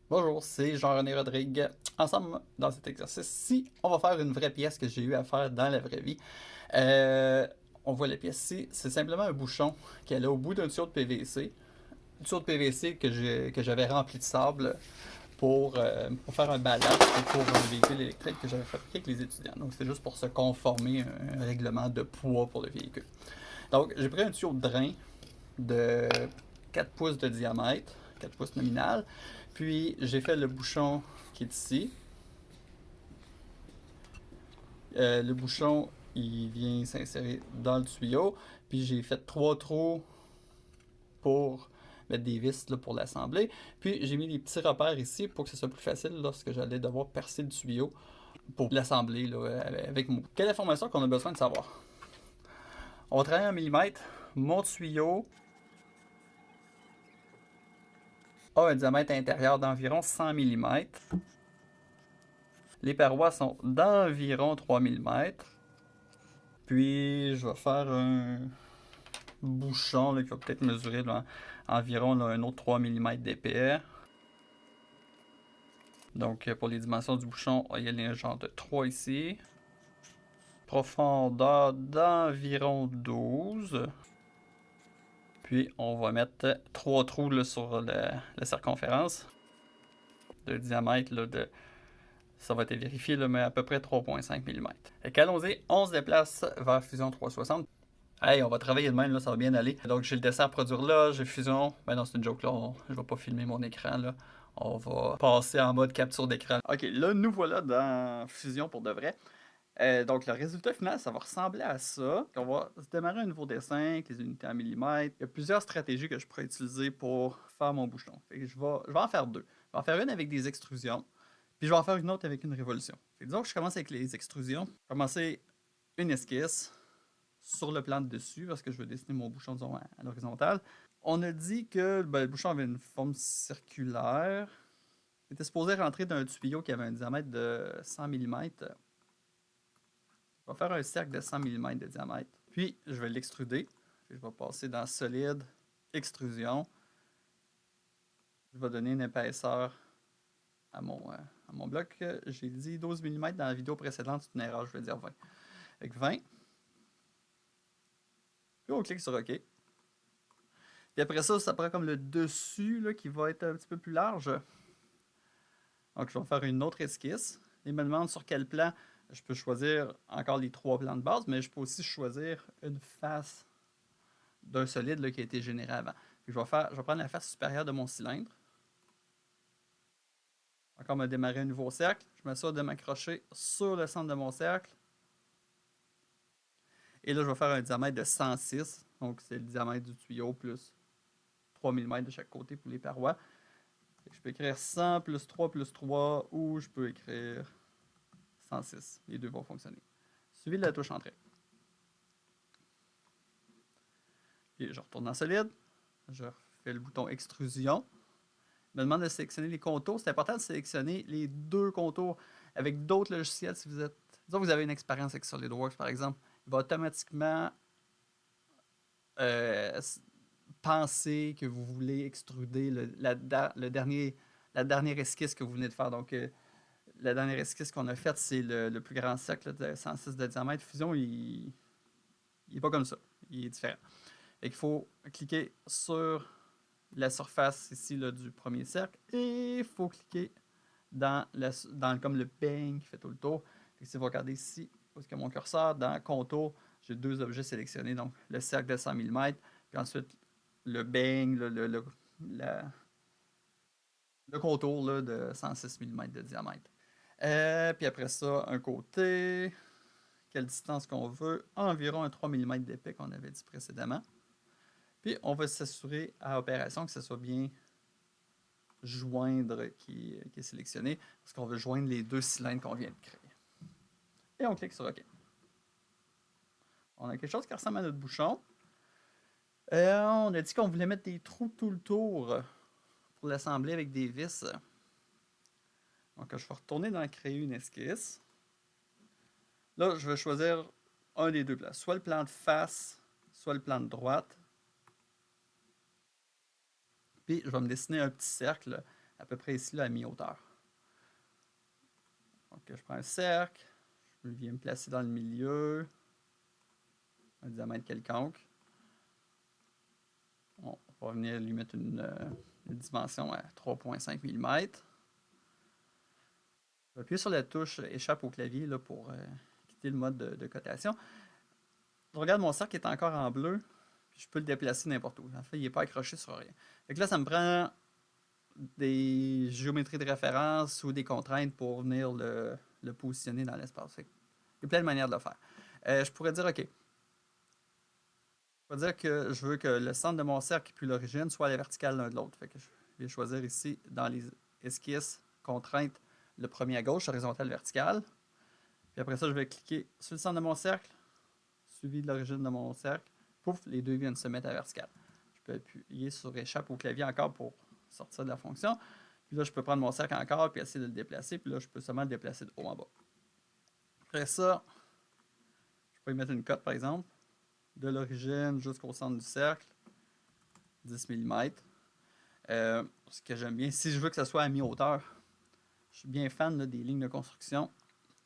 Bonjour, c'est Jean-René Rodrigue. Ensemble, dans cet exercice-ci, on va faire une vraie pièce que j'ai eu à faire dans la vraie vie. Euh, on voit la pièce ici, c'est simplement un bouchon qu'elle a au bout d'un tuyau de PVC. Un tuyau de PVC que j'avais rempli de sable pour faire un ballast pour un véhicule électrique que j'avais fabriqué avec les étudiants. Donc c'est juste pour se conformer à un règlement de poids pour le véhicule. Donc j'ai pris un tuyau de drain de 4 pouces de diamètre, 4 pouces nominal. Puis j'ai fait le bouchon qui est ici. Le bouchon, il vient s'insérer dans le tuyau. Puis j'ai fait 3 trous pour mettre des vis là, pour l'assembler. Puis j'ai mis des petits repères ici pour que ce soit plus facile lorsque j'allais devoir percer le tuyau pour l'assembler avec moi. Quelle information qu'on a besoin de savoir? On va travailler en millimètres. Mon tuyau a un diamètre intérieur d'environ 100 mm. Les parois sont d'environ 3 mm. Puis je vais faire un bouchon là, qui va peut-être mesurer là, environ là, un autre 3 mm d'épais. Donc pour les dimensions du bouchon, il y a un genre de 3 ici. Profondeur d'environ 12. Puis on va mettre 3 trous là, sur la circonférence. De diamètre là, de ça va être vérifié, là, mais à peu près 3,5 mm. Et qu'allons-y, on se déplace vers Fusion 360. Hey, on va travailler de même, là, ça va bien aller. Donc, j'ai le dessin à produire là, j'ai Fusion. Ben non, c'est une joke là, je vais pas filmer mon écran là. On va passer en mode capture d'écran. Ok, là, nous voilà dans Fusion pour de vrai. Donc, le résultat final, ça va ressembler à ça. On va se démarrer un nouveau dessin avec les unités en millimètres. Il y a plusieurs stratégies que je pourrais utiliser pour faire mon bouchon. Fait que je vais en faire deux. Je vais en faire une avec des extrusions, puis je vais en faire une autre avec une révolution. Fait que disons que je commence avec les extrusions. Je vais commencer une esquisse sur le plan de dessus parce que je veux dessiner mon bouchon disons, à l'horizontale. On a dit que ben, le bouchon avait une forme circulaire. Il était supposé rentrer dans un tuyau qui avait un diamètre de 100 mm. Je vais faire un cercle de 100 mm de diamètre. Puis, je vais l'extruder. Je vais passer dans solide, extrusion. Je vais donner une épaisseur à mon bloc. J'ai dit 12 mm dans la vidéo précédente, c'est une erreur, je vais dire 20. Avec 20. Puis on clique sur OK. Puis après ça, ça prend comme le dessus là, qui va être un petit peu plus large. Donc, je vais faire une autre esquisse. Il me demande sur quel plan. Je peux choisir encore les 3 plans de base, mais je peux aussi choisir une face d'un solide là, qui a été généré avant. Puis je vais prendre la face supérieure de mon cylindre. Encore me démarrer un nouveau cercle. Je m'assure de m'accrocher sur le centre de mon cercle. Et là, je vais faire un diamètre de 106. Donc, c'est le diamètre du tuyau plus 3 mm de chaque côté pour les parois. Je peux écrire 100 plus 3 ou je peux écrire 106. Les deux vont fonctionner. Suivi de la touche Entrée. Et je retourne dans Solide. Je fais le bouton Extrusion. Il me demande de sélectionner les contours. C'est important de sélectionner les deux contours avec d'autres logiciels. Si vous êtes, disons que vous avez une expérience avec SolidWorks, par exemple, il va automatiquement euh, penser que vous voulez extruder la dernière esquisse que vous venez de faire. Donc, la dernière esquisse qu'on a faite, c'est le plus grand cercle de 106 de diamètre. Fusion, il n'est pas comme ça. Il est différent. Il faut cliquer sur la surface ici là, du premier cercle et il faut cliquer dans comme le bang qui fait tout le tour. Et si vous regardez ici, où est-ce que mon curseur, dans contour, j'ai deux objets sélectionnés, donc le cercle de 100 mm, puis ensuite le bang, le contour là, de 106 mm de diamètre. Puis après ça, un côté, quelle distance qu'on veut, environ un 3 mm d'épais qu'on avait dit précédemment. Puis on va s'assurer à opération que ce soit bien joindre qui est sélectionné, parce qu'on veut joindre les deux cylindres qu'on vient de créer. Et on clique sur OK. On a quelque chose qui ressemble à notre bouchon. On a dit qu'on voulait mettre des trous tout le tour pour l'assembler avec des vis. Donc, je vais retourner dans Créer une esquisse. Là, je vais choisir un des deux plans, soit le plan de face, soit le plan de droite. Puis, je vais me dessiner un petit cercle à peu près ici, là, à mi-hauteur. Donc, je prends un cercle, je viens me placer dans le milieu, un diamètre quelconque. On va venir lui mettre une dimension à 3,5 mm. Je vais appuyer sur la touche échappe au clavier là, pour quitter le mode de cotation. Je regarde, mon cercle est encore en bleu, puis je peux le déplacer n'importe où. En fait, il n'est pas accroché sur rien. Fait que là, ça me prend des géométries de référence ou des contraintes pour venir le positionner dans l'espace. Il y a plein de manières de le faire. Je pourrais dire, OK, je vais dire que je veux que le centre de mon cercle puis l'origine soient à la verticale l'un de l'autre. Fait que je vais choisir ici, dans les esquisses, contraintes, le premier à gauche, horizontal, vertical. Puis après ça, je vais cliquer sur le centre de mon cercle, suivi de l'origine de mon cercle. Pouf, les deux viennent se mettre à la verticale. Je peux appuyer sur échappe au clavier encore pour sortir de la fonction. Puis là, je peux prendre mon cercle encore puis essayer de le déplacer. Puis là, je peux seulement le déplacer de haut en bas. Après ça, je peux y mettre une cote, par exemple, de l'origine jusqu'au centre du cercle, 10 mm. Ce que j'aime bien, si je veux que ça soit à mi-hauteur, je suis bien fan là, des lignes de construction.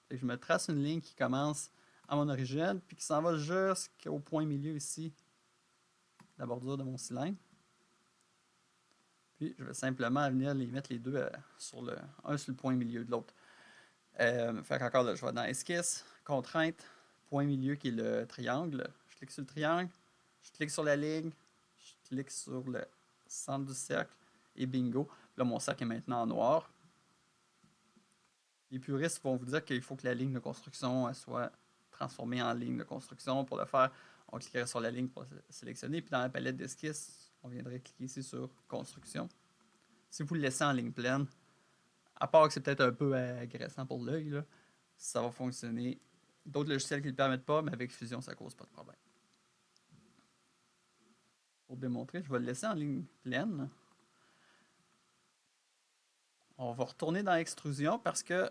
Fait que je me trace une ligne qui commence à mon origine, puis qui s'en va jusqu'au point milieu ici, la bordure de mon cylindre. Puis je vais simplement venir les mettre les deux un sur le point milieu de l'autre. Fait qu'encore là, je vais dans esquisse, contrainte, point milieu qui est le triangle. Je clique sur le triangle, je clique sur la ligne, je clique sur le centre du cercle et bingo. Là, mon cercle est maintenant en noir. Les puristes vont vous dire qu'il faut que la ligne de construction soit transformée en ligne de construction. Pour le faire, on cliquerait sur la ligne pour sélectionner. Puis dans la palette d'esquisse, on viendrait cliquer ici sur construction. Si vous le laissez en ligne pleine, à part que c'est peut-être un peu agressant pour l'œil, ça va fonctionner. D'autres logiciels qui ne le permettent pas, mais avec Fusion, ça ne cause pas de problème. Pour démontrer, je vais le laisser en ligne pleine. On va retourner dans l'extrusion parce que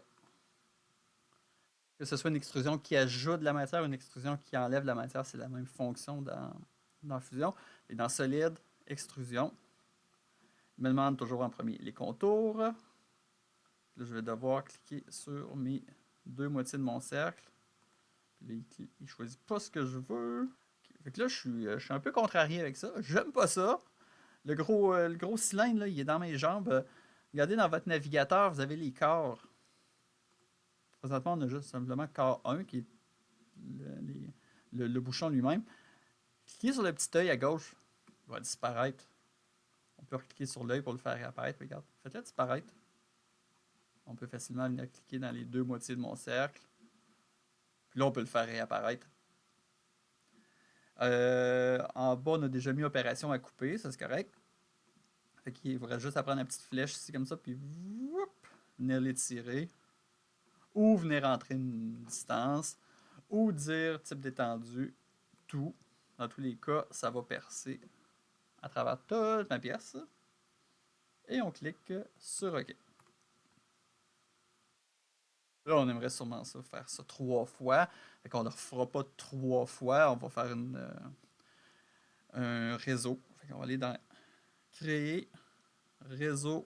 ce soit une extrusion qui ajoute de la matière ou une extrusion qui enlève de la matière, c'est la même fonction dans Fusion. Et dans Solide, extrusion, il me demande toujours en premier les contours. Là, je vais devoir cliquer sur mes deux moitiés de mon cercle. Puis là, il ne choisit pas ce que je veux. Fait que là, je suis un peu contrarié avec ça. J'aime pas ça. Le gros cylindre, là, il est dans mes jambes. Regardez dans votre navigateur, vous avez les corps. Présentement, on a juste simplement corps 1 qui est le bouchon lui-même. Cliquez sur le petit œil à gauche, il va disparaître. On peut cliquer sur l'œil pour le faire réapparaître. Regarde, faites-le disparaître. On peut facilement venir cliquer dans les deux moitiés de mon cercle. Puis là, on peut le faire réapparaître. En bas, on a déjà mis opération à couper, ça c'est correct. Fait qu'il faudrait juste à prendre la petite flèche ici comme ça, puis venir l'étirer. Ou venir rentrer une distance. Ou dire type d'étendue, tout. Dans tous les cas, ça va percer à travers toute ma pièce. Et on clique sur OK. Là, on aimerait sûrement ça, faire ça 3 fois. Fait qu'on ne le refera pas 3 fois. On va faire un réseau. Fait qu'on va aller dans Créer, réseau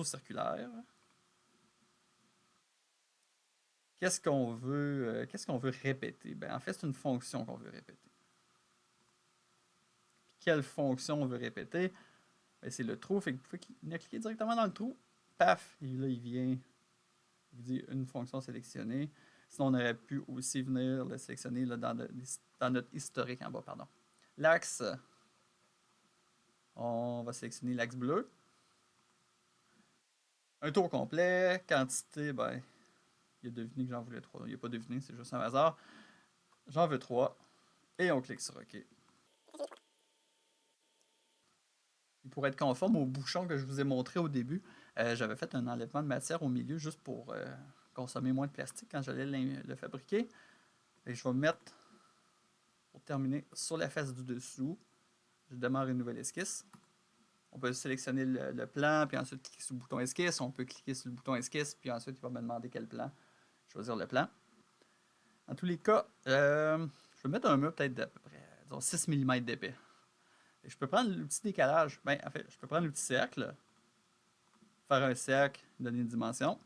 circulaire. Qu'est-ce qu'on veut répéter? Ben, en fait, c'est une fonction qu'on veut répéter. Quelle fonction on veut répéter? Ben, c'est le trou. Fait que vous pouvez cliquer directement dans le trou. Paf! Et là, il vient vous dire une fonction sélectionnée. Sinon, on aurait pu aussi venir le sélectionner là, dans notre historique en bas. Pardon. L'axe, on va sélectionner l'axe bleu. Un tour complet. Quantité, ben, il a deviné que j'en voulais 3. Il n'a pas deviné, c'est juste un hasard. J'en veux 3. Et on clique sur OK. Pour être conforme au bouchon que je vous ai montré au début, j'avais fait un enlèvement de matière au milieu juste pour consommer moins de plastique quand j'allais le fabriquer. Et je vais me mettre, pour terminer, sur la face du dessous. Je démarre une nouvelle esquisse. On peut sélectionner le plan, puis ensuite cliquer sur le bouton esquisse. On peut cliquer sur le bouton esquisse, puis ensuite il va me demander quel plan. Choisir le plan. Dans tous les cas, je vais mettre un mur peut-être d'à peu près, disons 6 mm d'épais. Et je peux prendre l'outil décalage. Ben, en fait, je peux prendre l'outil cercle. faire un cercle, donner une dimension.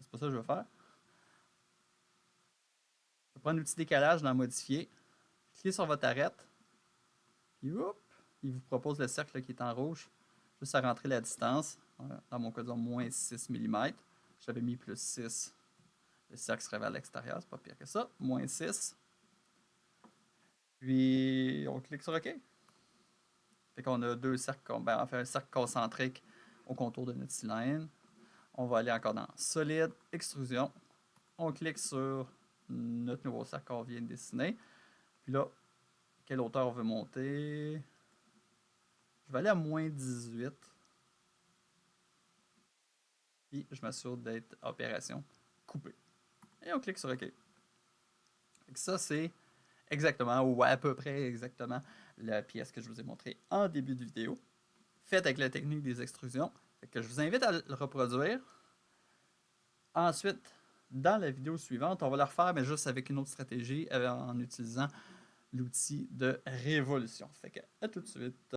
C'est pas ça que je vais faire. Je vais prendre l'outil décalage dans modifier. Cliquez sur votre arête. Puis, il vous propose le cercle là, qui est en rouge. Juste à rentrer la distance. Dans mon cas, disons moins 6 mm. J'avais mis plus 6. Le cercle serait vers l'extérieur, c'est pas pire que ça. Moins 6. Puis, on clique sur OK. Fait qu'on a deux cercles, ben, on fait un cercle concentrique au contour de notre cylindre. On va aller encore dans Solide, Extrusion. On clique sur notre nouveau cercle qu'on vient de dessiner. Puis là, quelle hauteur on veut monter? Je vais aller à moins 18. Puis je m'assure d'être opération coupée. Et on clique sur OK. Ça, c'est exactement, ou à peu près exactement, la pièce que je vous ai montrée en début de vidéo, faite avec la technique des extrusions. Fait que je vous invite à le reproduire. Ensuite, dans la vidéo suivante, on va le refaire, mais juste avec une autre stratégie, en utilisant l'outil de révolution. Fait que à tout de suite.